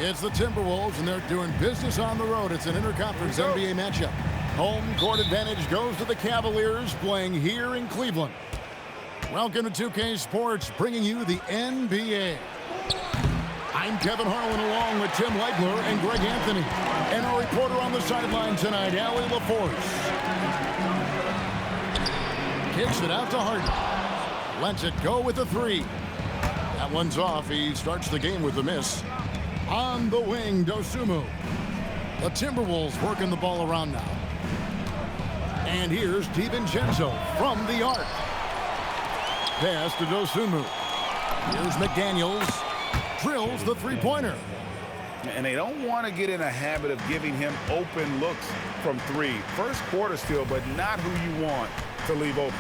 It's the Timberwolves, and they're doing business on the road. It's an interconference NBA matchup. Home court advantage goes to the Cavaliers, playing here in Cleveland. Welcome to 2K Sports, bringing you the NBA. I'm Kevin Harlan, along with Tim Legler and Greg Anthony. And our reporter on the sideline tonight, Allie LaForce. Kicks it out to Harden. Lets it go with a three. That one's off. He starts the game with a miss. On the wing, Dosunmu. The Timberwolves working the ball around now. And here's DiVincenzo from the arc. Pass to Dosunmu. Here's McDaniels. Drills the three-pointer. And they don't want to get in a habit of giving him open looks from three. First quarter still, but not who you want to leave open.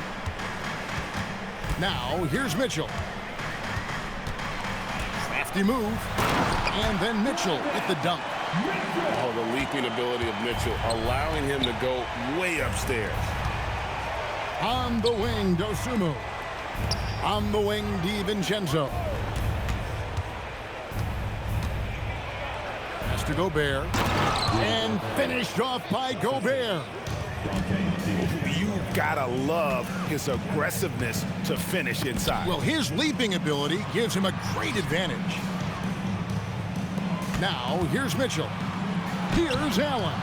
Now, here's Mitchell. Crafty move. And then Mitchell with the dunk. Oh, the leaping ability of Mitchell, allowing him to go way upstairs. On the wing, Dosunmu. On the wing, DiVincenzo. Pass to Gobert. And finished off by Gobert. You gotta love his aggressiveness to finish inside. Well, his leaping ability gives him a great advantage. Now, here's Mitchell. Here's Allen.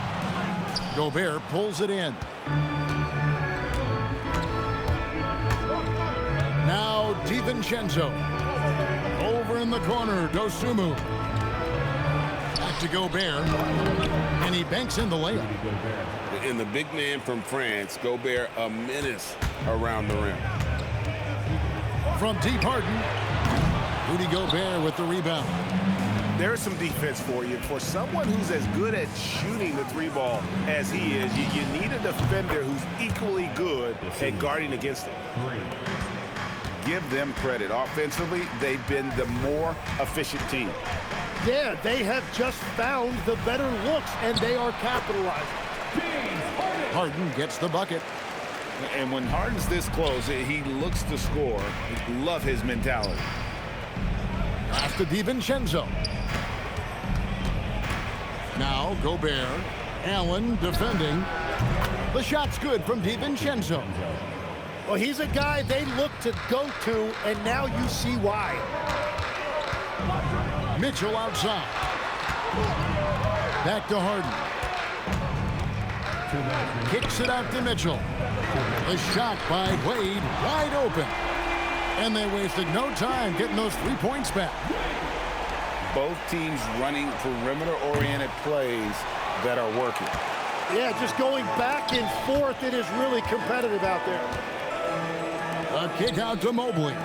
Gobert pulls it in. Now, DiVincenzo. Over in the corner, Dosunmu. Back to Gobert. And he banks in the layup. And the big man from France, Gobert, a menace around the rim. From deep, Harden. Rudy Gobert with the rebound. There's some defense for you. For someone who's as good at shooting the three ball as he is, you need a defender who's equally good at guarding against it. Give them credit. Offensively, they've been the more efficient team. Yeah, they have just found the better looks, and they are capitalizing. Harden gets the bucket. And when Harden's this close, he looks to score. Love his mentality. Pass to DiVincenzo. Now Gobert. Allen defending. The shot's good from DiVincenzo. Well, he's a guy they look to go to, and now you see why. Mitchell outside. Back to Harden. Kicks it out to Mitchell. The shot by Wade, wide open. And they wasted no time getting those 3 points back. Both teams running perimeter-oriented plays that are working. Yeah, just going back and forth. It is really competitive out there. A kick out to Mobley.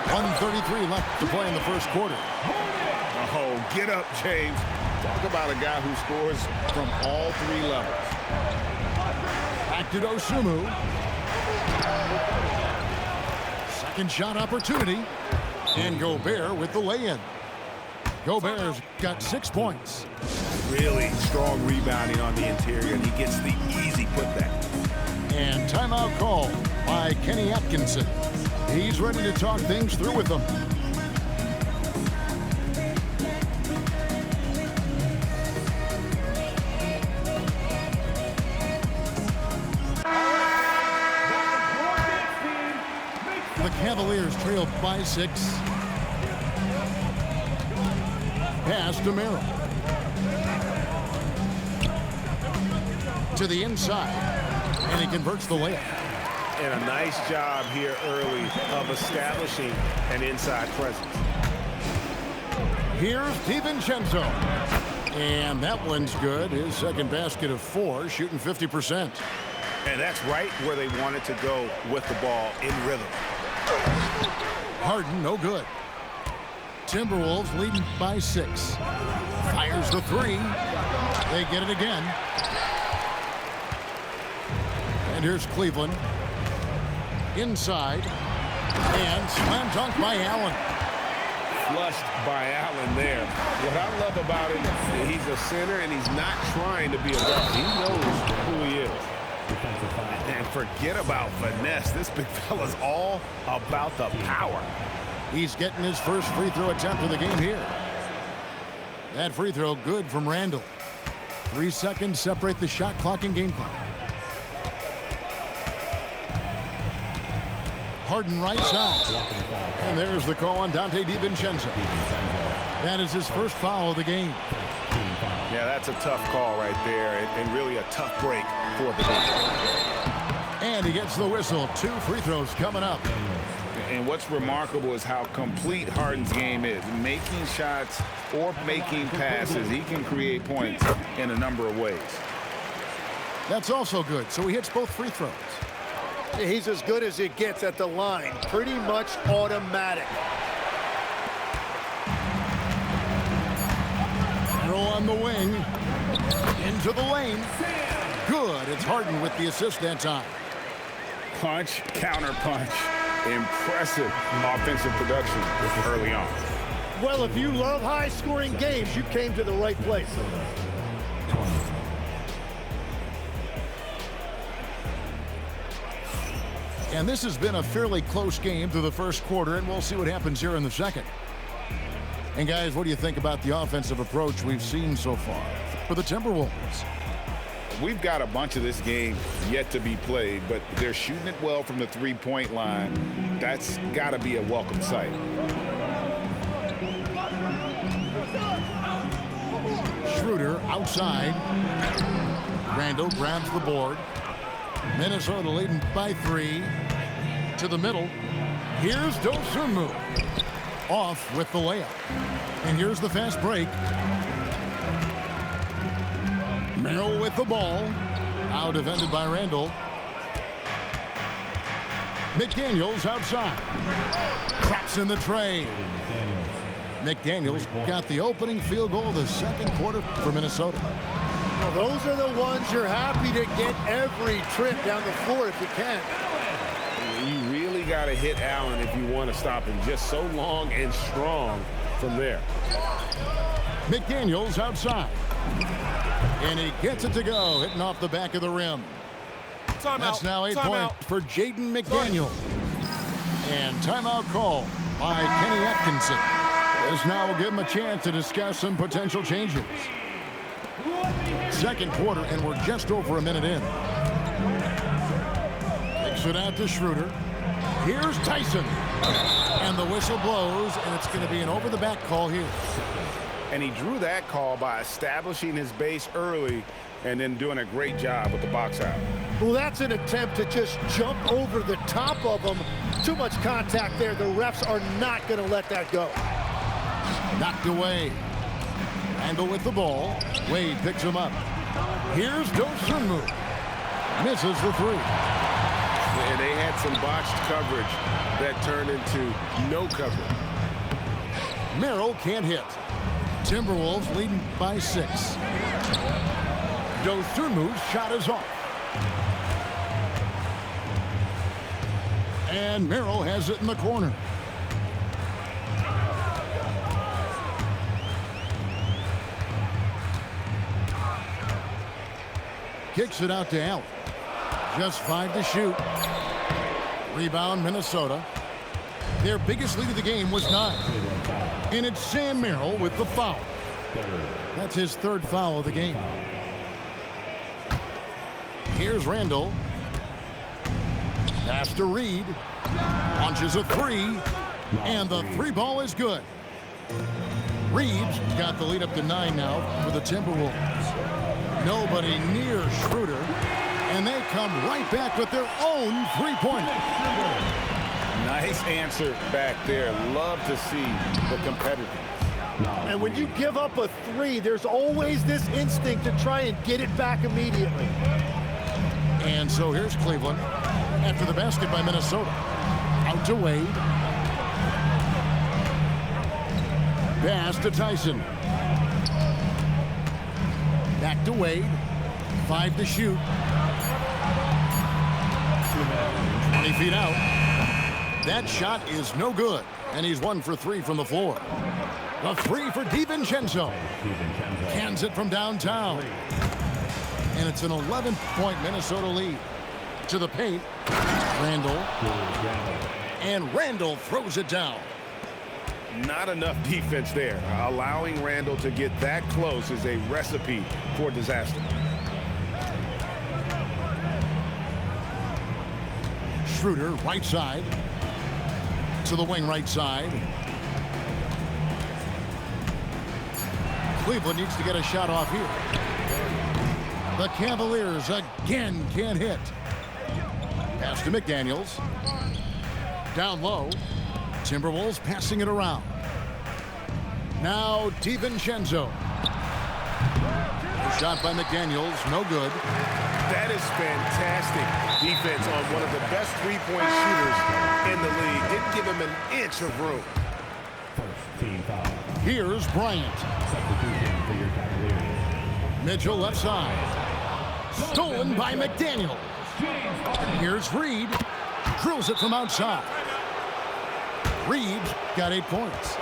.133 left to play in the first quarter. Oh, get up, James. Talk about a guy who scores from all three levels. Back to Dosunmu. Second shot opportunity. And Gobert with the lay-in. Gobert's got 6 points. Really strong rebounding on the interior, and he gets the easy putback. And timeout call by Kenny Atkinson. He's ready to talk things through with them. The Cavaliers trail by 6. Pass to Merrill. To the inside. And he converts the layup. And a nice job here early of establishing an inside presence. Here's DiVincenzo. And that one's good. His second basket of 4, shooting 50%. And that's right where they wanted to go with the ball, in rhythm. Harden, no good. Timberwolves leading by 6. Fires the 3. They get it again. And here's Cleveland. Inside. And slam dunk by Allen. Flushed by Allen there. What I love about him, he's a center and he's not trying to be a guard. He knows who he is. And forget about finesse. This big fella's all about the power. He's getting his first free throw attempt of the game here. That free throw good from Randall. 3 seconds separate the shot clock and game clock. Harden right side. And there's the call on Donte DiVincenzo. That is his first foul of the game. Yeah, that's a tough call right there, and really a tough break for the game. And he gets the whistle. 2 free throws coming up. And what's remarkable is how complete Harden's game is. Making shots or making passes, he can create points in a number of ways. That's also good. So he hits both free throws. He's as good as it gets at the line. Pretty much automatic. Merrill on the wing. Into the lane. Good. It's Harden with the assist that time. Punch, counter punch. Impressive offensive production early on. Well, if you love high-scoring games, you came to the right place. And this has been a fairly close game through the first quarter, and we'll see what happens here in the second. And guys, what do you think about the offensive approach we've seen so far for the Timberwolves? We've got a bunch of this game yet to be played, but they're shooting it well from the three-point line. That's got to be a welcome sight. Schroeder outside. Randall grabs the board. Minnesota leading by 3. To the middle. Here's Dosunmu. Off with the layup. And here's the fast break. Merrill with the ball. Now defended by Randall. McDaniels outside. Traps in the tray. McDaniels got the opening field goal of the second quarter for Minnesota. Well, those are the ones you're happy to get every trip down the floor if you can. You really got to hit Allen if you want to stop him. Just so long and strong from there. McDaniels outside. And he gets it to go, hitting off the back of the rim. That's now 8 points for Jaden McDaniel. And timeout call by Kenny Atkinson. This now will give him a chance to discuss some potential changes. Second quarter, and we're just over a minute in. Kicks it out to Schroeder. Here's Tyson. And the whistle blows, and it's going to be an over-the-back call here. And he drew that call by establishing his base early and then doing a great job with the box out. Well, that's an attempt to just jump over the top of him. Too much contact there. The refs are not going to let that go. Knocked away. Randall with the ball. Wade picks him up. Here's Dosunmu. Misses the 3. And they had some botched coverage that turned into no coverage. Merrill can't hit. Timberwolves leading by 6. Dosunmu's shot is off. And Merrill has it in the corner. Kicks it out to Allen. Just 5 to shoot. Rebound, Minnesota. Their biggest lead of the game was 9. And it's Sam Merrill with the foul. That's his 3rd foul of the game. Here's Randall. Pass to Reed. Launches a 3. And the 3 ball is good. Reed's got the lead up to 9 now for the Timberwolves. Nobody near Schroeder. And they come right back with their own 3-pointer. Nice answer back there. Love to see the competitiveness. And when you give up a 3, there's always this instinct to try and get it back immediately. And so here's Cleveland after the basket by Minnesota. Out to Wade. Pass to Tyson. Back to Wade. 5 to shoot. 20 feet out. That shot is no good. And he's 1 for 3 from the floor. A 3 for DiVincenzo. Cans it from downtown. And it's an 11-point Minnesota lead. To the paint. Randall. And Randall throws it down. Not enough defense there. Allowing Randall to get that close is a recipe for disaster. Schroeder, right side. To the wing right side. Cleveland needs to get a shot off here. The Cavaliers again can't hit. Pass to McDaniels. Down low. Timberwolves passing it around. Now DiVincenzo. Shot by McDaniels, no good. That is fantastic defense on one of the best three-point shooters in the league. Didn't give him an inch of room. Here's Bryant. Mitchell left side. Stolen by McDaniels. Here's Reed. Drills it from outside. Reed got 8 points.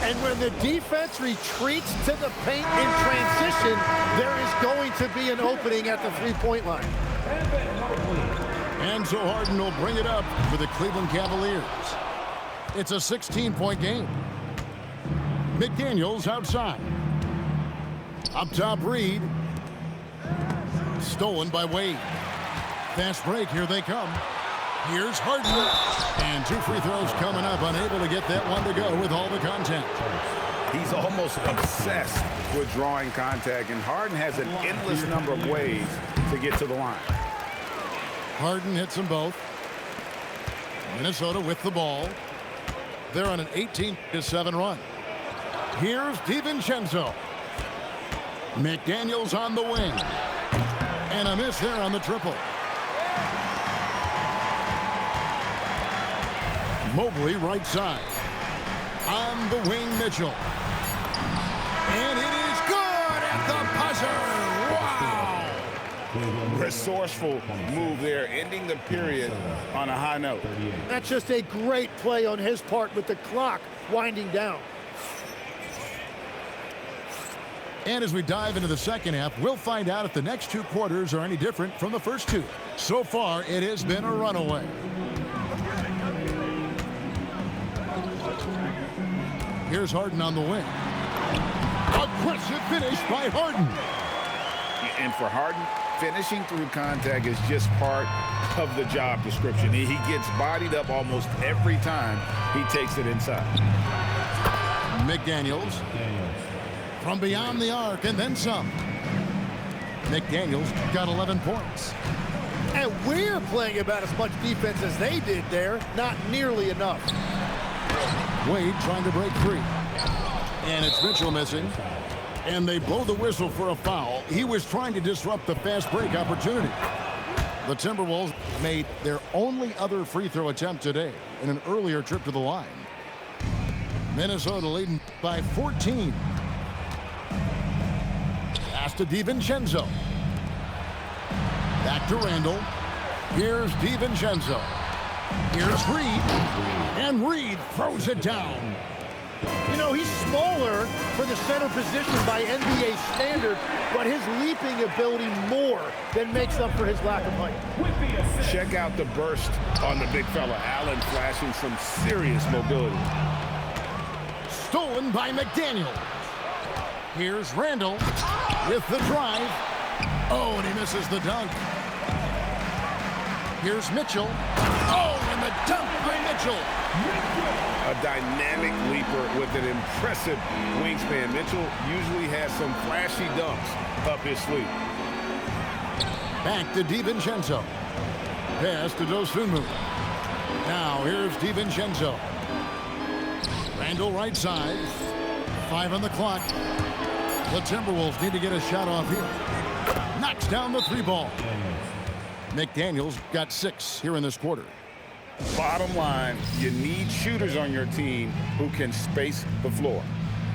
And when the defense retreats to the paint in transition, there is going to be an opening at the three-point line. And so Harden will bring it up for the Cleveland Cavaliers. It's a 16-point game. McDaniels outside. Up top, Reed. Stolen by Wade. Fast break, here they come. Here's Harden. And 2 free throws coming up, unable to get that one to go with all the contact. He's almost obsessed with drawing contact, and Harden has an endless number of ways to get to the line. Harden hits them both. Minnesota with the ball. They're on an 18-7 run. Here's DiVincenzo. McDaniels on the wing. And a miss there on the triple. Mobley right side. On the wing, Mitchell. And it is good at the buzzer. Wow! Resourceful move there, ending the period on a high note. That's just a great play on his part with the clock winding down. And as we dive into the second half, we'll find out if the next 2 quarters are any different from the first 2. So far, it has been a runaway. Here's Harden on the wing. Aggressive finish by Harden. And for Harden, finishing through contact is just part of the job description. He gets bodied up almost every time he takes it inside. McDaniels from beyond the arc and then some. McDaniels got 11 points. And we're playing about as much defense as they did there. Not nearly enough. Wade trying to break free. And it's Mitchell missing. And they blow the whistle for a foul. He was trying to disrupt the fast break opportunity. The Timberwolves made their only other free throw attempt today in an earlier trip to the line. Minnesota leading by 14. Pass to DiVincenzo. Back to Randall. Here's DiVincenzo. Here's Reed. And Reed throws it down. You know, he's smaller for the center position by NBA standard, but his leaping ability more than makes up for his lack of height. Check out the burst on the big fella. Allen flashing some serious mobility. Stolen by McDaniel. Here's Randall with the drive. Oh, and he misses the dunk. Here's Mitchell. Oh, and the dunk by Mitchell. A dynamic leaper with an impressive wingspan. Mitchell usually has some flashy dunks up his sleeve. Back to DiVincenzo. Pass to Dosunmu. Now here's DiVincenzo. Randall right side. 5 on the clock. The Timberwolves need to get a shot off here. Knocks down the 3 ball. McDaniels got 6 here in this quarter. Bottom line, you need shooters on your team who can space the floor.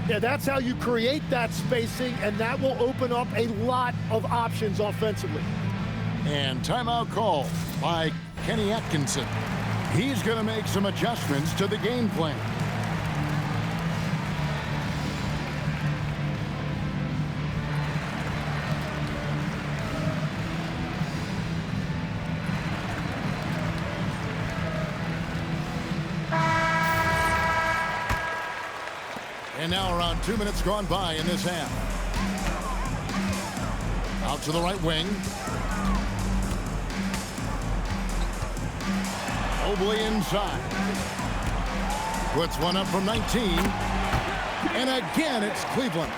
Yeah, that's how you create that spacing, and that will open up a lot of options offensively. And timeout call by Kenny Atkinson. He's going to make some adjustments to the game plan. And now around 2 minutes gone by in this half. Out to the right wing. Mobley inside. Puts one up from 19. And again, it's Cleveland.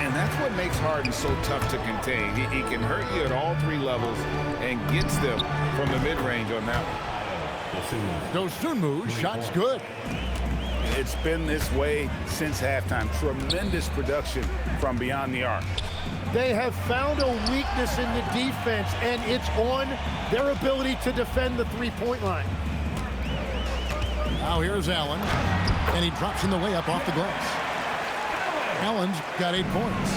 And that's what makes Harden so tough to contain. He can hurt you at all three levels and gets them from the mid-range on that one. Dosunmu, shot's good. It's been this way since halftime. Tremendous production from beyond the arc. They have found a weakness in the defense, and it's on their ability to defend the three-point line. Now here's Allen, and he drops in the layup off the glass. Allen's got 8 points.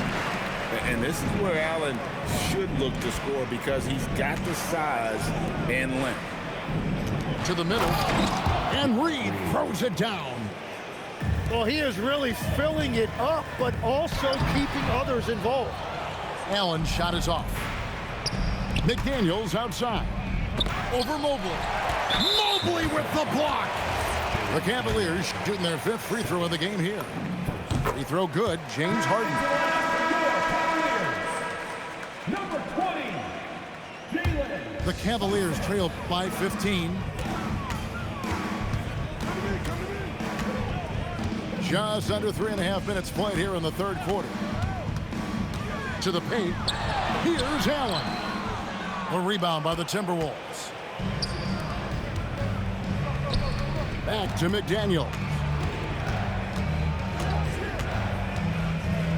And this is where Allen should look to score because he's got the size and length. To the middle, and Reed throws it down. Well, he is really filling it up, but also keeping others involved. Allen's shot is off. McDaniels outside. Over Mobley. Mobley with the block. The Cavaliers shooting their 5th free throw of the game here. Free throw good, James Harden. Number 20, Jalen. The Cavaliers trail by 15. Just under 3.5 minutes played here in the third quarter. To the paint. Here's Allen. A rebound by the Timberwolves. Back to McDaniel.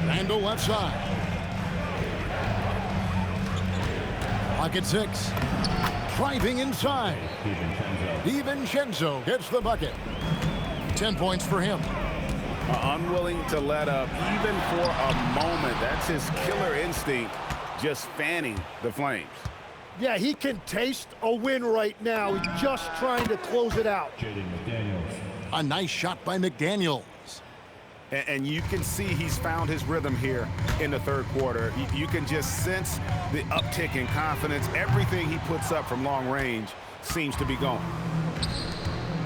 Randall left side. Pocket 6. Driving inside. DiVincenzo gets the bucket. 10 points for him. Unwilling to let up even for a moment. That's his killer instinct, just fanning the flames. Yeah, he can taste a win right now. He's just trying to close it out. A nice shot by McDaniels. And you can see he's found his rhythm here in the third quarter. You can just sense the uptick in confidence. Everything he puts up from long range seems to be going.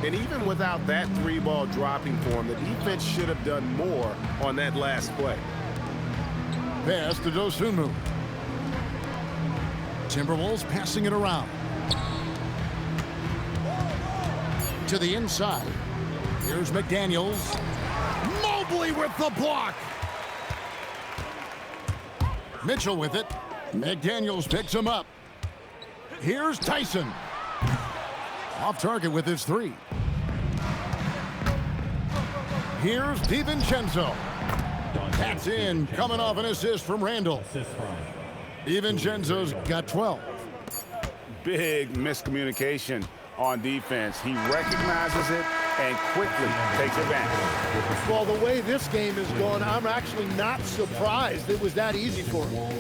And even without that 3-ball dropping for him, the defense should have done more on that last play. Pass to Dosunmu. Timberwolves passing it around. To the inside. Here's McDaniels. Mobley with the block. Mitchell with it. McDaniels picks him up. Here's Tyson. Off target with his 3. Here's DiVincenzo. That's in, coming off an assist from Randall. DiVincenzo's got 12. Big miscommunication on defense. He recognizes it and quickly takes advantage. Well, the way this game is going, I'm actually not surprised it was that easy for him.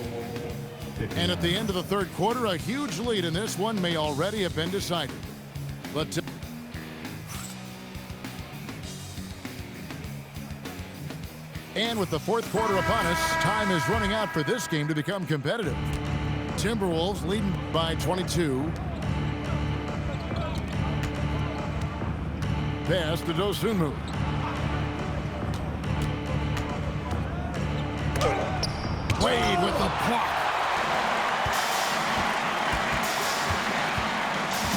And at the end of the third quarter, a huge lead in this one may already have been decided. But and with the fourth quarter upon us, time is running out for this game to become competitive. Timberwolves leading by 22. Pass to Dosunmu. Wade with the block.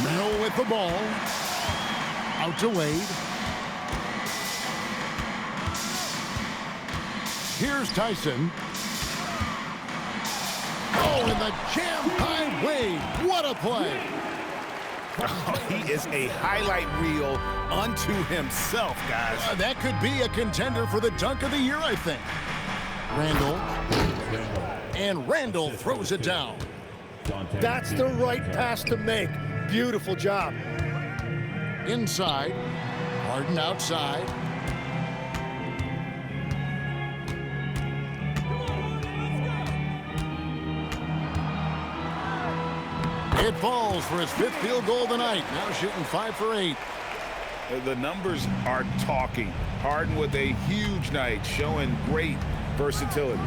Mill with the ball. Out to Wade. Here's Tyson. Oh, and the jam by Wade. What a play. Oh, he is a highlight reel unto himself, guys. That could be a contender for the dunk of the year, I think. Randall. And Randall throws it down. That's the right pass to make. Beautiful job. Inside. Harden outside. It falls for his 5th field goal of the night. Now shooting 5 for 8. The numbers are talking. Harden with a huge night, showing great versatility.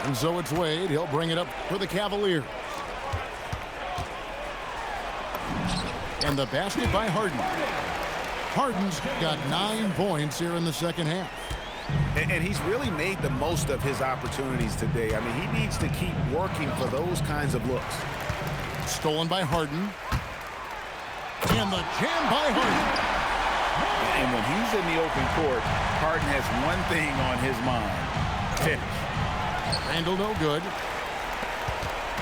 And so it's Wade. He'll bring it up for the Cavaliers. And the basket by Harden. Harden's got 9 points here in the second half. And he's really made the most of his opportunities today. I mean, he needs to keep working for those kinds of looks. Stolen by Harden. And the jam by Harden. And when he's in the open court, Harden has one thing on his mind: finish. Randle no good.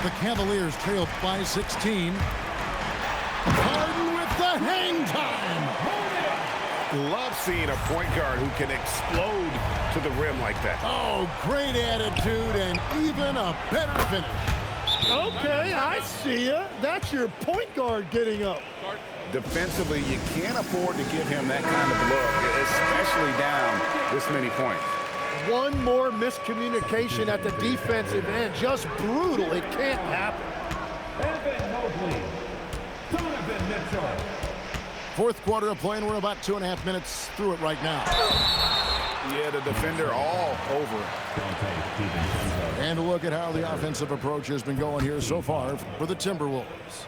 The Cavaliers trail by 16. Harden with the hang time. Love seeing a point guard who can explode to the rim like that. Oh, great attitude and even a better finish. Okay, I see ya. That's your point guard getting up. Defensively, you can't afford to give him that kind of look, especially down this many points. One more miscommunication at the defensive end. Just brutal. It can't happen. Evan Mobley. Donovan Mitchell. Fourth quarter of play, and we're about 2.5 minutes through it right now. Yeah, the defender all over it. And a look at how the offensive approach has been going here so far for the Timberwolves.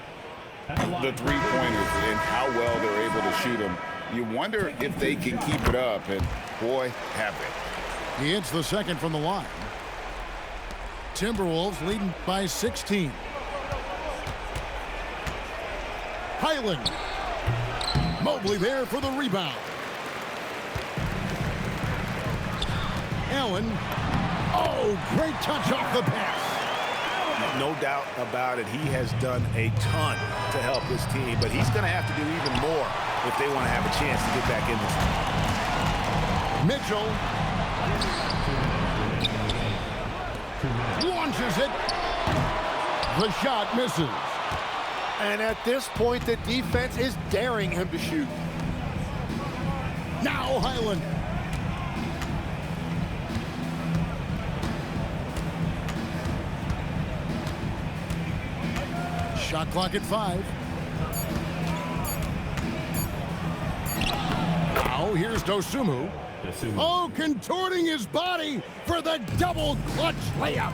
The three-pointers and how well they're able to shoot them. You wonder if they can keep it up, and boy, have they. He hits the second from the line. Timberwolves leading by 16. Highland. Mobley there for the rebound. Allen. Oh, great touch off the pass. No doubt about it. He has done a ton to help his team, but he's going to have to do even more if they want to have a chance to get back in this one. Mitchell launches it. The shot misses. And at this point, the defense is daring him to shoot. Now Highland. Shot clock at 5. Now here's Dosunmu. Oh, contorting his body for the double clutch layup.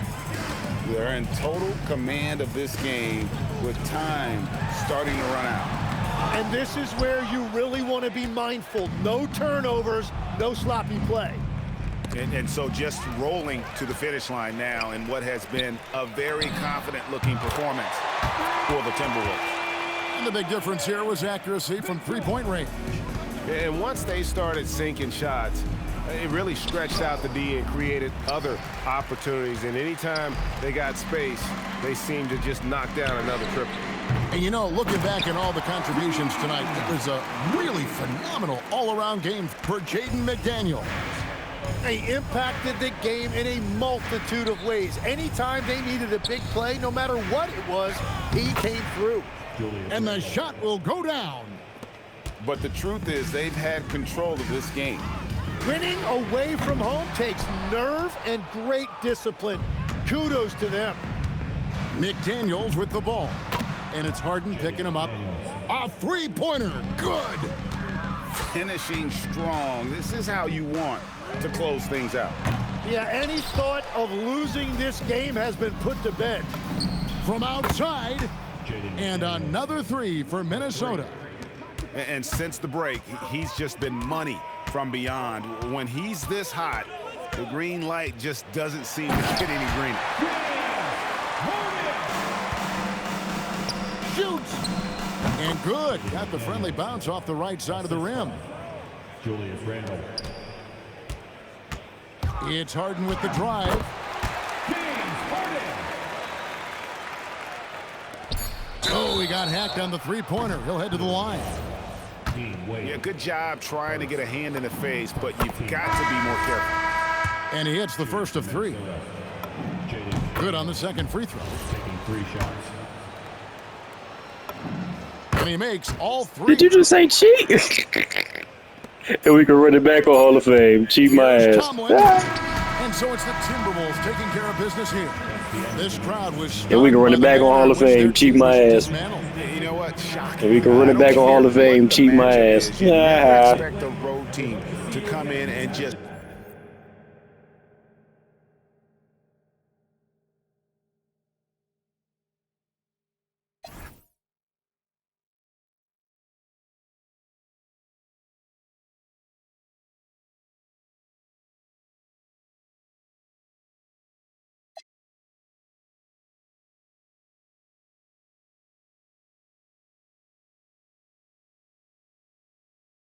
They're in total command of this game with time starting to run out. And this is where you really want to be mindful. No turnovers, no sloppy play. And so just rolling to the finish line now in what has been a very confident-looking performance for the Timberwolves. And the big difference here was accuracy from three-point range. And once they started sinking shots, it really stretched out the D and created other opportunities. And anytime they got space, they seemed to just knock down another triple. And you know, looking back at all the contributions tonight, it was a really phenomenal all-around game for Jaden McDaniels. He impacted the game in a multitude of ways. Anytime they needed a big play, no matter what it was, he came through. And the shot will go down. But the truth is they've had control of this game. Winning away from home takes nerve and great discipline. Kudos to them. McDaniels with the ball. And it's Harden picking him up. A three-pointer. Good. Finishing strong. This is how you want to close things out. Yeah, any thought of losing this game has been put to bed. From outside. And another three for Minnesota. And since the break, he's just been money from beyond. When he's this hot, the green light just doesn't seem to get any greener. Shoots. And good. Got the friendly bounce off the right side of the rim. Julius Randle. It's Harden with the drive. James Harden. Oh, he got hacked on the three-pointer. He'll head to the line. Yeah, good job trying to get a hand in the face, but you've got to be more careful. And he hits the first of 3. Good on the second free throw. Taking 3 shots. And he makes all 3. Did you just say cheat? And we can run it back on Hall of Fame. Cheat my Here's ass. Tomlin. And so it's the Timberwolves taking care of business here. This crowd was And we can run it back on Hall of Fame. Cheat my ass. You know what? Shocking. And we can run it back on Hall of Fame. Cheat my ass. You never expect a road team to come in and just